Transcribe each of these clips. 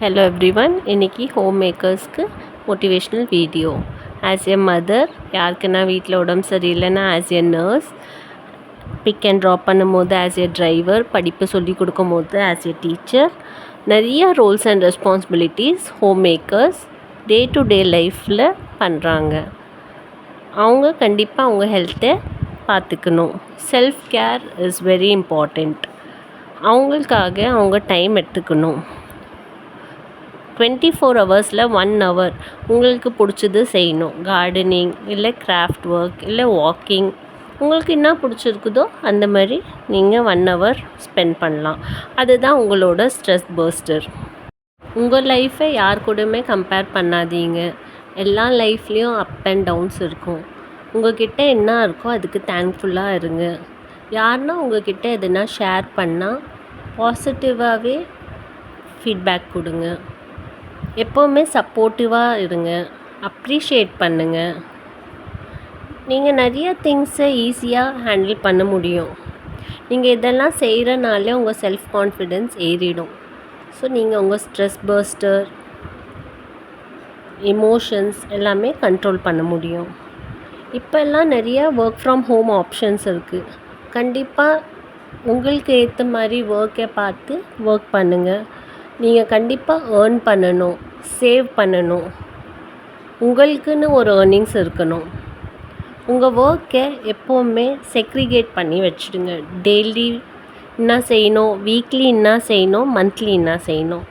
Hello everyone, இன்னைக்கு home மேக்கர்ஸ்க்கு motivational video. As a mother, யாருக்குன்னா வீட்டில் உடம்பு சரியில்லைன்னா as a nurse, pick and drop பண்ணும்போது ஆஸ் எ டிரைவர், படிப்பு சொல்லி கொடுக்கும்போது ஆஸ் எ டீச்சர், நிறைய roles and responsibilities home makers day to day லைஃப்பில் பண்ணுறாங்க. அவங்க கண்டிப்பாக அவங்க ஹெல்த்தை பார்த்துக்கணும். Self care is very important. அவங்களுக்காக அவங்க டைம் எடுத்துக்கணும். 24 ஹவர்ஸில் 1 ஹவர் உங்களுக்கு பிடிச்சது செய்யணும். கார்டனிங், இல்லை கிராஃப்ட் ஒர்க், இல்லை வாக்கிங், உங்களுக்கு என்ன பிடிச்சிருக்குதோ அந்த மாதிரி நீங்கள் 1 ஹவர் ஸ்பெண்ட் பண்ணலாம். அதுதான் உங்களோட ஸ்ட்ரெஸ் பர்ஸ்டர். உங்கள் லைஃப்பை யார் கூடயுமே கம்பேர் பண்ணாதீங்க. எல்லா லைஃப்லேயும் அப் அண்ட் டவுன்ஸ் இருக்கும். உங்கள்கிட்ட என்ன இருக்கோ அதுக்கு தேங்க்ஃபுல்லாக இருங்க. யாருன்னா உங்கள்கிட்ட எதுனா ஷேர் பண்ணால் பாசிட்டிவாகவே ஃபீட்பேக் கொடுங்க. எப்போவுமே சப்போர்ட்டிவாக இருங்க. அப்ரிஷியேட் பண்ணுங்கள். நீங்கள் நிறைய திங்ஸை ஈஸியாக ஹேண்டில் பண்ண முடியும். நீங்கள் இதெல்லாம் செய்கிறனாலே உங்கள் செல்ஃப் கான்ஃபிடென்ஸ் ஏறிடும். ஸோ நீங்கள் உங்கள் ஸ்ட்ரெஸ் பர்ஸ்டர், எமோஷன்ஸ் எல்லாமே கண்ட்ரோல் பண்ண முடியும். இப்போல்லாம் நிறைய ஒர்க் ஃப்ரம் ஹோம் ஆப்ஷன்ஸ் இருக்குது. கண்டிப்பாக உங்களுக்கு ஏற்ற மாதிரி ஒர்க்கை பார்த்து ஒர்க் பண்ணுங்கள். நீங்கள் கண்டிப்பாக ஏர்ன் பண்ணணும், சேவ் பண்ணணும். உங்களுக்குன்னு ஒரு ஏர்னிங்ஸ் இருக்கணும். உங்கள் ஒர்க்கை எப்போவுமே செக்ரிகேட் பண்ணி வச்சுடுங்க. டெய்லி என்ன செய்யணும், வீக்லி என்ன செய்யணும், மந்த்லி என்ன செய்யணும்.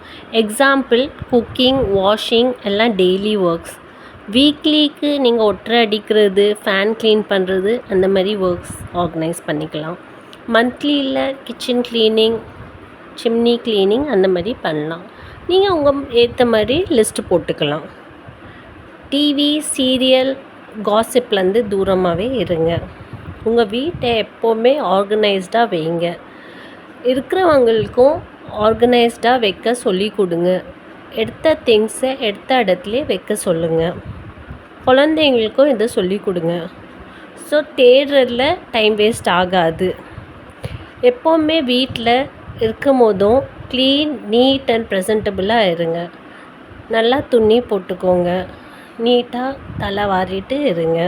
எக்ஸாம்பிள், குக்கிங், வாஷிங் எல்லாம் டெய்லி ஒர்க்ஸ். வீக்லிக்கு நீங்கள் ஒட்டரை அடிக்கிறது, ஃபேன் க்ளீன் பண்ணுறது, அந்த மாதிரி ஒர்க்ஸ் ஆர்கனைஸ் பண்ணிக்கலாம். மந்த்லியில் கிச்சன் க்ளீனிங், சிம்னி க்ளீனிங் அந்த மாதிரி பண்ணலாம். நீங்கள் உங்கள் ஏற்ற மாதிரி லிஸ்ட்டு போட்டுக்கலாம். டிவி, சீரியல், காசிப்லேருந்து தூரமாகவே இருங்க. உங்கள் வீட்டை எப்போவுமே ஆர்கனைஸ்டாக வைங்க. இருக்கிறவங்களுக்கும் ஆர்கனைஸ்டாக வைக்க சொல்லி கொடுங்க. எடுத்த திங்ஸை எடுத்த இடத்துல வைக்க சொல்லுங்கள். குழந்தைங்களுக்கும் இதை சொல்லி கொடுங்க. ஸோ தேடுறதுல டைம் வேஸ்ட் ஆகாது. எப்போவுமே வீட்டில் இருக்கும் போதும் க்ளீன், நீட் அண்ட் ப்ரெசன்டபுளாக இருங்க. நல்லா துணி போட்டுக்கோங்க. நீட்டாக தலை வாரிட்டு இருங்க.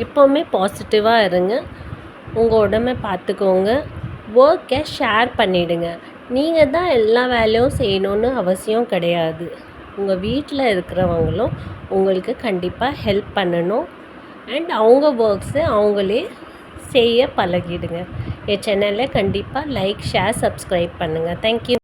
எப்போவுமே பாசிட்டிவாக இருங்க. உங்கள் உடம்பை பார்த்துக்கோங்க. ஒர்க்கை ஷேர் பண்ணிவிடுங்க. நீங்கள் தான் எல்லா வேலையும் செய்யணுன்னு அவசியம் கிடையாது. உங்கள் வீட்டில் இருக்கிறவங்களும் உங்களுக்கு கண்டிப்பாக ஹெல்ப் பண்ணணும். அண்ட் அவங்க ஒர்க்ஸை அவங்களே செய்ய பழகிடுங்க. என் சேனலை கண்டிப்பாக லைக், ஷேர், சப்ஸ்கிரைப் பண்ணுங்கள். தேங்க்யூ.